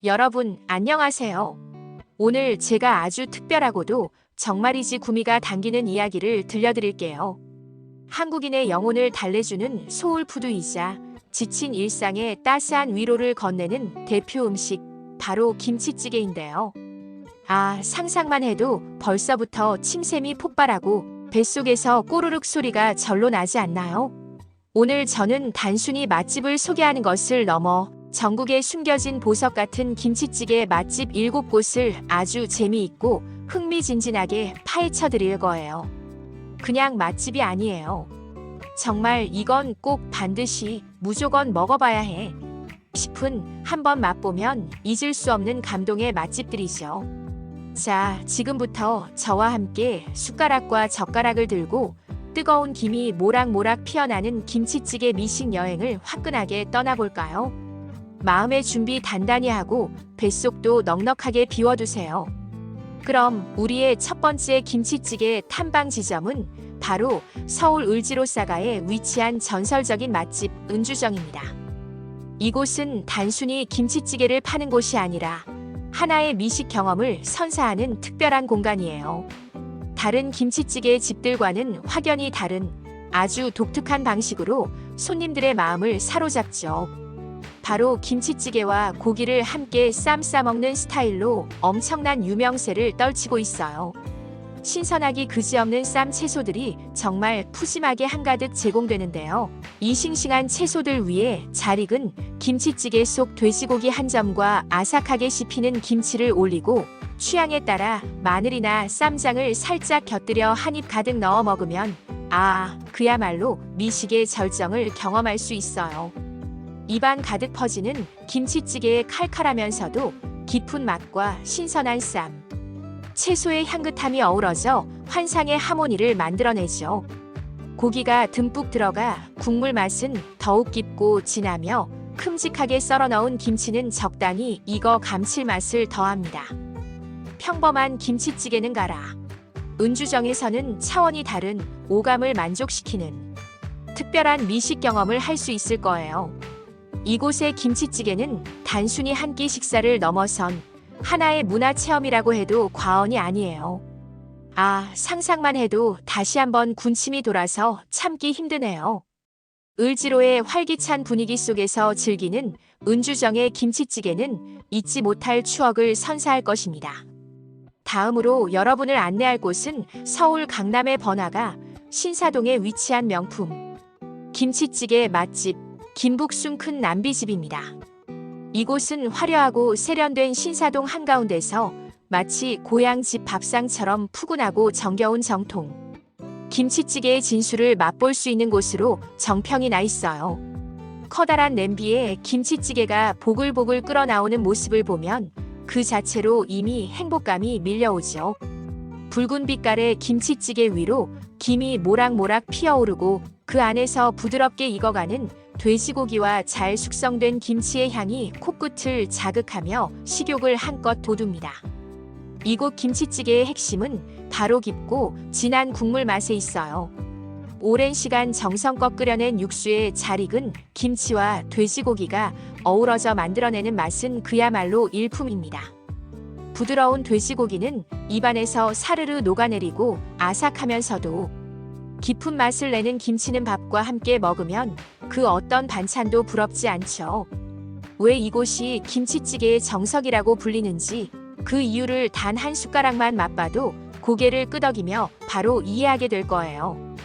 여러분, 안녕하세요. 오늘 제가 아주 특별하고도 정말이지 구미가 당기는 이야기를 들려드릴게요. 한국인의 영혼을 달래주는 소울푸드이자 지친 일상에 따스한 위로를 건네는 대표 음식, 바로 김치찌개인데요. 상상만 해도 벌써부터 침샘이 폭발하고 뱃속에서 꼬르륵 소리가 절로 나지 않나요? 오늘 저는 단순히 맛집을 소개하는 것을 넘어 전국에 숨겨진 보석 같은 김치찌개 맛집 7곳을 아주 재미있고 흥미진진하게 파헤쳐 드릴 거예요. 그냥 맛집이 아니에요. 정말 이건 꼭 반드시 무조건 먹어봐야 해 싶은, 한번 맛보면 잊을 수 없는 감동의 맛집들이죠. 자, 지금부터 저와 함께 숟가락과 젓가락을 들고 뜨거운 김이 모락모락 피어나는 김치찌개 미식 여행을 화끈하게 떠나볼까요? 마음의 준비 단단히 하고 뱃속도 넉넉하게 비워두세요. 그럼 우리의 첫 번째 김치찌개 탐방 지점은 바로 서울 을지로사가에 위치한 전설적인 맛집 은주정입니다. 이곳은 단순히 김치찌개를 파는 곳이 아니라 하나의 미식 경험을 선사하는 특별한 공간이에요. 다른 김치찌개 집들과는 확연히 다른 아주 독특한 방식으로 손님들의 마음을 사로잡죠. 바로 김치찌개와 고기를 함께 쌈 싸먹는 스타일로 엄청난 유명세를 떨치고 있어요. 신선하기 그지없는 쌈 채소들이 정말 푸짐하게 한가득 제공되는데요. 이 싱싱한 채소들 위에 잘 익은 김치찌개 속 돼지고기 한 점과 아삭하게 씹히는 김치를 올리고 취향에 따라 마늘이나 쌈장을 살짝 곁들여 한 입 가득 넣어 먹으면 그야말로 미식의 절정을 경험할 수 있어요. 입안 가득 퍼지는 김치찌개의 칼칼하면서도 깊은 맛과 신선한 쌈, 채소의 향긋함이 어우러져 환상의 하모니를 만들어내죠. 고기가 듬뿍 들어가 국물 맛은 더욱 깊고 진하며 큼직하게 썰어 넣은 김치는 적당히 익어 감칠맛을 더합니다. 평범한 김치찌개는 가라. 은주정에서는 차원이 다른 오감을 만족시키는 특별한 미식 경험을 할 수 있을 거예요. 이곳의 김치찌개는 단순히 한 끼 식사를 넘어선 하나의 문화 체험이라고 해도 과언이 아니에요. 상상만 해도 다시 한번 군침이 돌아서 참기 힘드네요. 을지로의 활기찬 분위기 속에서 즐기는 은주정의 김치찌개는 잊지 못할 추억을 선사할 것입니다. 다음으로 여러분을 안내할 곳은 서울 강남의 번화가 신사동에 위치한 명품 김치찌개 맛집 김북순 큰 남비집입니다. 이곳은 화려하고 세련된 신사동 한가운데서 마치 고향집 밥상처럼 푸근하고 정겨운 정통 김치찌개의 진수를 맛볼 수 있는 곳으로 정평이 나 있어요. 커다란 냄비에 김치찌개가 보글보글 끓어나오는 모습을 보면 그 자체로 이미 행복감이 밀려오죠. 붉은 빛깔의 김치찌개 위로 김이 모락모락 피어오르고 그 안에서 부드럽게 익어가는 돼지고기와 잘 숙성된 김치의 향이 코끝을 자극하며 식욕을 한껏 돋웁니다. 이곳 김치찌개의 핵심은 바로 깊고 진한 국물 맛에 있어요. 오랜 시간 정성껏 끓여낸 육수에 잘 익은 김치와 돼지고기가 어우러져 만들어내는 맛은 그야말로 일품입니다. 부드러운 돼지고기는 입안에서 사르르 녹아내리고 아삭하면서도 깊은 맛을 내는 김치는 밥과 함께 먹으면 그 어떤 반찬도 부럽지 않죠. 왜 이곳이 김치찌개의 정석이라고 불리는지 그 이유를 단 한 숟가락만 맛봐도 고개를 끄덕이며 바로 이해하게 될 거예요.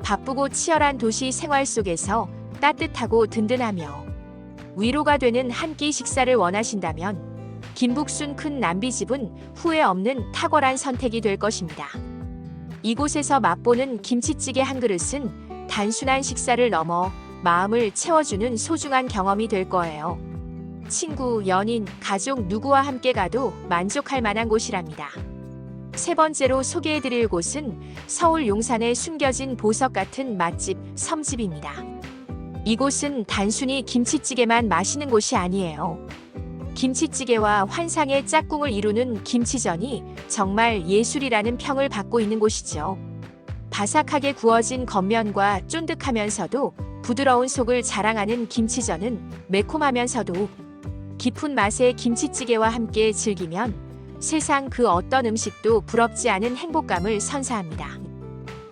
바쁘고 치열한 도시 생활 속에서 따뜻하고 든든하며 위로가 되는 한 끼 식사를 원하신다면 김북순 큰 남비집은 후회 없는 탁월한 선택이 될 것입니다. 이곳에서 맛보는 김치찌개 한 그릇은 단순한 식사를 넘어 마음을 채워주는 소중한 경험이 될 거예요. 친구, 연인, 가족 누구와 함께 가도 만족할 만한 곳이랍니다. 세 번째로 소개해드릴 곳은 서울 용산에 숨겨진 보석 같은 맛집 섬집입니다. 이곳은 단순히 김치찌개만 마시는 곳이 아니에요. 김치찌개와 환상의 짝꿍을 이루는 김치전이 정말 예술이라는 평을 받고 있는 곳이죠. 바삭하게 구워진 겉면과 쫀득하면서도 부드러운 속을 자랑하는 김치전은 매콤하면서도 깊은 맛의 김치찌개와 함께 즐기면 세상 그 어떤 음식도 부럽지 않은 행복감을 선사합니다.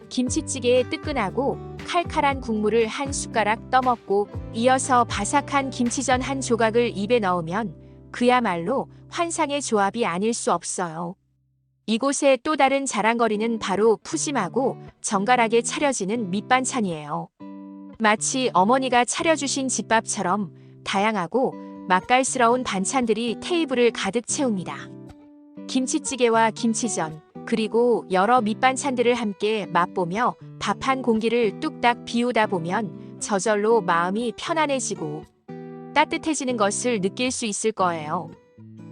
김치찌개의 뜨끈하고 칼칼한 국물을 한 숟가락 떠먹고 이어서 바삭한 김치전 한 조각을 입에 넣으면 그야말로 환상의 조합이 아닐 수 없어요. 이곳의 또 다른 자랑거리는 바로 푸짐하고 정갈하게 차려지는 밑반찬이에요. 마치 어머니가 차려주신 집밥처럼 다양하고 맛깔스러운 반찬들이 테이블을 가득 채웁니다. 김치찌개와 김치전, 그리고 여러 밑반찬들을 함께 맛보며 밥 한 공기를 뚝딱 비우다 보면 저절로 마음이 편안해지고 따뜻해지는 것을 느낄 수 있을 거예요.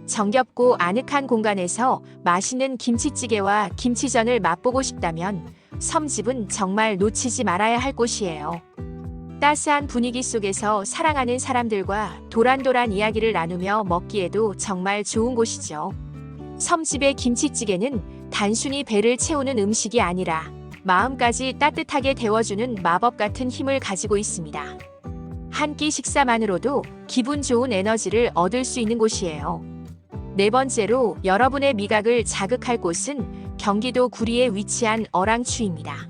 정겹고 아늑한 공간에서 맛있는 김치찌개와 김치전을 맛보고 싶다면 섬집은 정말 놓치지 말아야 할 곳이에요. 따스한 분위기 속에서 사랑하는 사람들과 도란도란 이야기를 나누며 먹기에도 정말 좋은 곳이죠. 섬집의 김치찌개는 단순히 배를 채우는 음식이 아니라 마음까지 따뜻하게 데워주는 마법 같은 힘을 가지고 있습니다. 한 끼 식사만으로도 기분 좋은 에너지를 얻을 수 있는 곳이에요. 네 번째로 여러분의 미각을 자극할 곳은 경기도 구리에 위치한 어랑추입니다.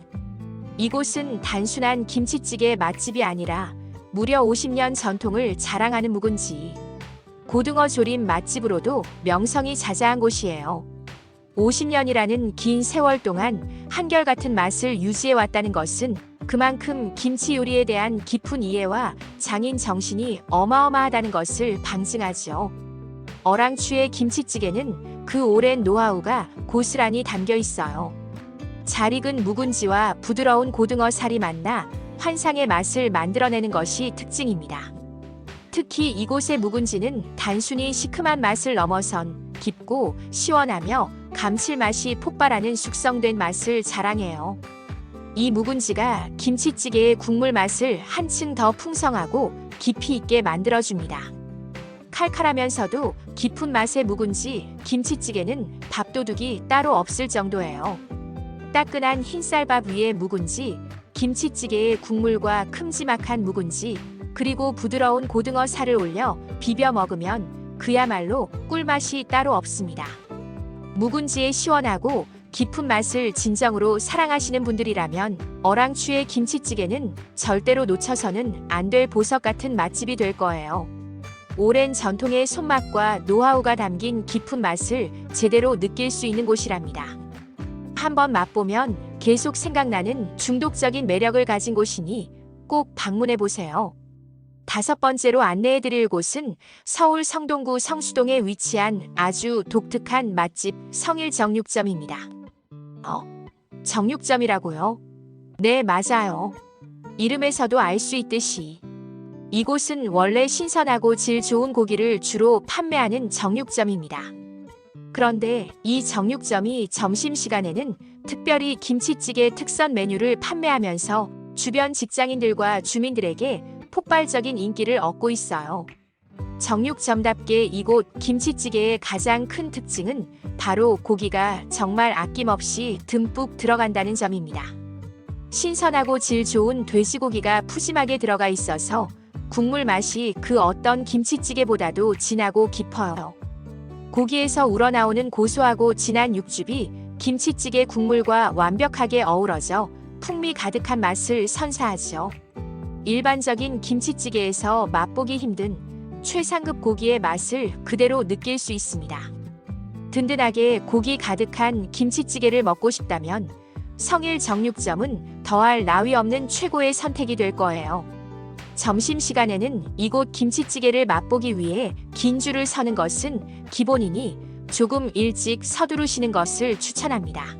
이곳은 단순한 김치찌개 맛집이 아니라 무려 50년 전통을 자랑하는 묵은지, 고등어 조림 맛집으로도 명성이 자자한 곳이에요. 50년이라는 긴 세월 동안 한결같은 맛을 유지해왔다는 것은 그만큼 김치 요리에 대한 깊은 이해와 장인 정신이 어마어마하다는 것을 방증하죠. 어랑추의 김치찌개는 그 오랜 노하우가 고스란히 담겨 있어요. 잘 익은 묵은지와 부드러운 고등어 살이 만나 환상의 맛을 만들어내는 것이 특징입니다. 특히 이곳의 묵은지는 단순히 시큼한 맛을 넘어선 깊고 시원하며 감칠맛이 폭발하는 숙성된 맛을 자랑해요. 이 묵은지가 김치찌개의 국물 맛을 한층 더 풍성하고 깊이 있게 만들어줍니다. 칼칼하면서도 깊은 맛의 묵은지, 김치찌개는 밥도둑이 따로 없을 정도예요. 따끈한 흰쌀밥 위에 묵은지, 김치찌개의 국물과 큼지막한 묵은지, 그리고 부드러운 고등어 살을 올려 비벼 먹으면 그야말로 꿀맛이 따로 없습니다. 묵은지의 시원하고 깊은 맛을 진정으로 사랑하시는 분들이라면 어랑추의 김치찌개는 절대로 놓쳐서는 안 될 보석 같은 맛집이 될 거예요. 오랜 전통의 손맛과 노하우가 담긴 깊은 맛을 제대로 느낄 수 있는 곳이랍니다. 한번 맛보면 계속 생각나는 중독적인 매력을 가진 곳이니 꼭 방문해 보세요. 다섯 번째로 안내해드릴 곳은 서울 성동구 성수동에 위치한 아주 독특한 맛집 성일정육점입니다. 정육점이라고요? 네, 맞아요. 이름에서도 알 수 있듯이 이곳은 원래 신선하고 질 좋은 고기를 주로 판매하는 정육점입니다. 그런데 이 정육점이 점심시간에는 특별히 김치찌개 특선 메뉴를 판매하면서 주변 직장인들과 주민들에게 폭발적인 인기를 얻고 있어요. 정육점답게 이곳 김치찌개의 가장 큰 특징은 바로 고기가 정말 아낌없이 듬뿍 들어간다는 점입니다. 신선하고 질 좋은 돼지고기가 푸짐하게 들어가 있어서 국물 맛이 그 어떤 김치찌개보다도 진하고 깊어요. 고기에서 우러나오는 고소하고 진한 육즙이 김치찌개 국물과 완벽하게 어우러져 풍미 가득한 맛을 선사하죠. 일반적인 김치찌개에서 맛보기 힘든 최상급 고기의 맛을 그대로 느낄 수 있습니다. 든든하게 고기 가득한 김치찌개를 먹고 싶다면 성일 정육점은 더할 나위 없는 최고의 선택이 될 거예요. 점심시간에는 이곳 김치찌개를 맛보기 위해 긴 줄을 서는 것은 기본이니 조금 일찍 서두르시는 것을 추천합니다.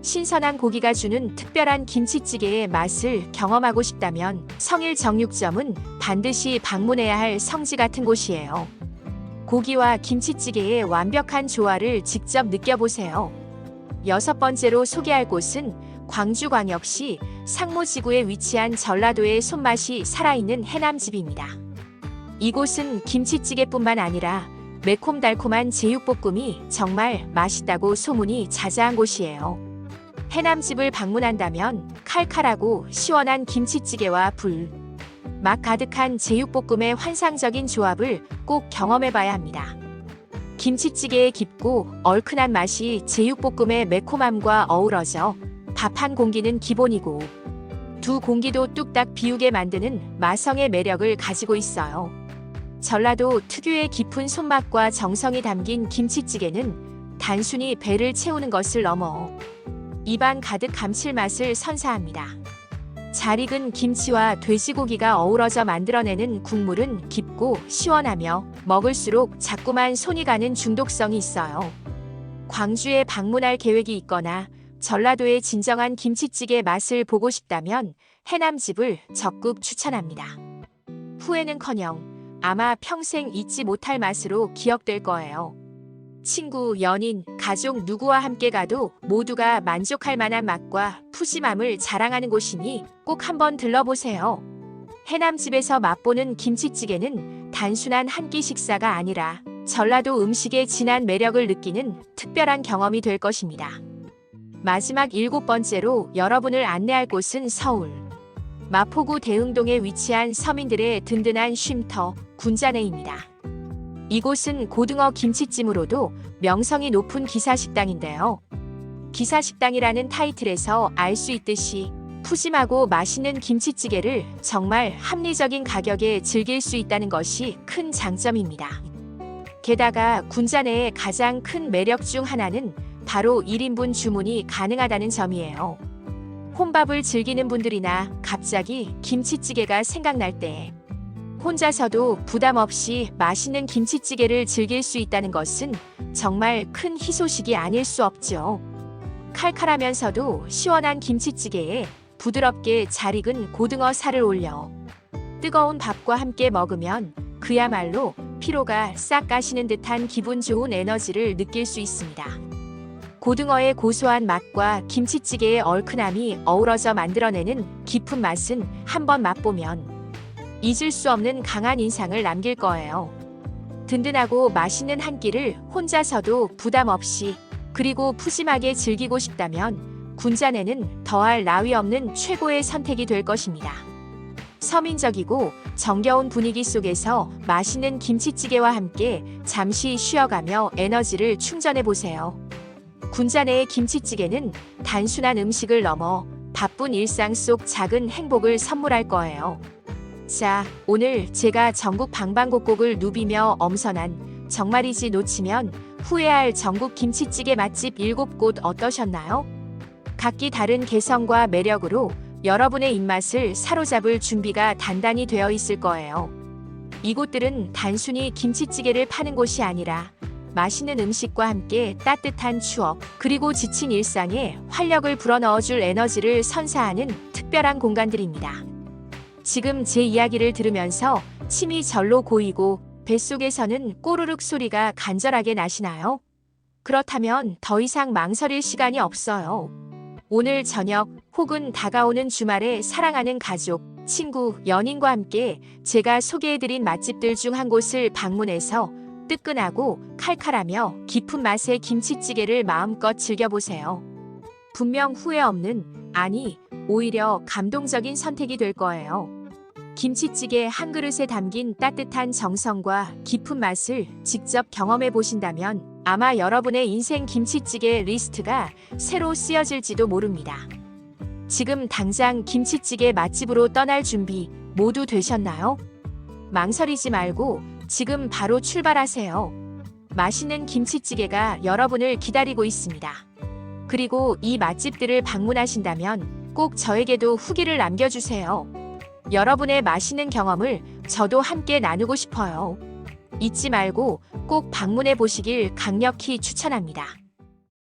신선한 고기가 주는 특별한 김치찌개의 맛을 경험하고 싶다면 성일 정육점은 반드시 방문해야 할 성지 같은 곳이에요. 고기와 김치찌개의 완벽한 조화를 직접 느껴보세요. 여섯 번째로 소개할 곳은 광주광역시 상무지구에 위치한 전라도의 손맛이 살아있는 해남집입니다. 이곳은 김치찌개뿐만 아니라 매콤달콤한 제육볶음이 정말 맛있다고 소문이 자자한 곳이에요. 해남집을 방문한다면 칼칼하고 시원한 김치찌개와 맛 가득한 제육볶음의 환상적인 조합을 꼭 경험해봐야 합니다. 김치찌개의 깊고 얼큰한 맛이 제육볶음의 매콤함과 어우러져 밥 한 공기는 기본이고 두 공기도 뚝딱 비우게 만드는 마성의 매력을 가지고 있어요. 전라도 특유의 깊은 손맛과 정성이 담긴 김치찌개는 단순히 배를 채우는 것을 넘어 입안 가득 감칠맛을 선사합니다. 잘 익은 김치와 돼지고기가 어우러져 만들어내는 국물은 깊고 시원하며 먹을수록 자꾸만 손이 가는 중독성이 있어요. 광주에 방문할 계획이 있거나 전라도의 진정한 김치찌개 맛을 보고 싶다면 해남집을 적극 추천합니다. 후회는커녕 아마 평생 잊지 못할 맛으로 기억될 거예요. 친구, 연인, 가족 누구와 함께 가도 모두가 만족할 만한 맛과 푸짐함을 자랑하는 곳이니 꼭 한번 들러보세요. 해남집에서 맛보는 김치찌개는 단순한 한 끼 식사가 아니라 전라도 음식의 진한 매력을 느끼는 특별한 경험이 될 것입니다. 마지막 7번째로 여러분을 안내할 곳은 서울 마포구 대흥동에 위치한 서민들의 든든한 쉼터 군자네입니다. 이곳은 고등어 김치찜으로도 명성이 높은 기사식당인데요. 기사식당이라는 타이틀에서 알 수 있듯이 푸짐하고 맛있는 김치찌개를 정말 합리적인 가격에 즐길 수 있다는 것이 큰 장점입니다. 게다가 군자네의 가장 큰 매력 중 하나는 바로 1인분 주문이 가능하다는 점이에요. 혼밥을 즐기는 분들이나 갑자기 김치찌개가 생각날 때 혼자서도 부담 없이 맛있는 김치찌개를 즐길 수 있다는 것은 정말 큰 희소식이 아닐 수 없죠. 칼칼하면서도 시원한 김치찌개에 부드럽게 잘 익은 고등어 살을 올려 뜨거운 밥과 함께 먹으면 그야말로 피로가 싹 가시는 듯한 기분 좋은 에너지를 느낄 수 있습니다. 고등어의 고소한 맛과 김치찌개의 얼큰함이 어우러져 만들어내는 깊은 맛은 한번 맛보면 잊을 수 없는 강한 인상을 남길 거예요. 든든하고 맛있는 한 끼를 혼자서도 부담 없이 그리고 푸짐하게 즐기고 싶다면 군자네는 더할 나위 없는 최고의 선택이 될 것입니다. 서민적이고 정겨운 분위기 속에서 맛있는 김치찌개와 함께 잠시 쉬어가며 에너지를 충전해 보세요. 군자네의 김치찌개는 단순한 음식을 넘어 바쁜 일상 속 작은 행복을 선물할 거예요. 자, 오늘 제가 전국 방방곡곡을 누비며 엄선한 정말이지 놓치면 후회할 전국 김치찌개 맛집 7곳 어떠셨나요? 각기 다른 개성과 매력으로 여러분의 입맛을 사로잡을 준비가 단단히 되어 있을 거예요. 이곳들은 단순히 김치찌개를 파는 곳이 아니라 맛있는 음식과 함께 따뜻한 추억, 그리고 지친 일상에 활력을 불어넣어줄 에너지를 선사하는 특별한 공간들입니다. 지금 제 이야기를 들으면서 침이 절로 고이고 뱃속에서는 꼬르륵 소리가 간절하게 나시나요? 그렇다면 더 이상 망설일 시간이 없어요. 오늘 저녁 혹은 다가오는 주말에 사랑하는 가족, 친구, 연인과 함께 제가 소개해드린 맛집들 중 한 곳을 방문해서 뜨끈하고 칼칼하며 깊은 맛의 김치찌개를 마음껏 즐겨보세요. 분명 후회 없는, 아니, 오히려 감동적인 선택이 될 거예요. 김치찌개 한 그릇에 담긴 따뜻한 정성과 깊은 맛을 직접 경험해 보신다면 아마 여러분의 인생 김치찌개 리스트가 새로 쓰여질지도 모릅니다. 지금 당장 김치찌개 맛집으로 떠날 준비 모두 되셨나요? 망설이지 말고 지금 바로 출발하세요. 맛있는 김치찌개가 여러분을 기다리고 있습니다. 그리고 이 맛집들을 방문하신다면 꼭 저에게도 후기를 남겨주세요. 여러분의 맛있는 경험을 저도 함께 나누고 싶어요. 잊지 말고 꼭 방문해 보시길 강력히 추천합니다.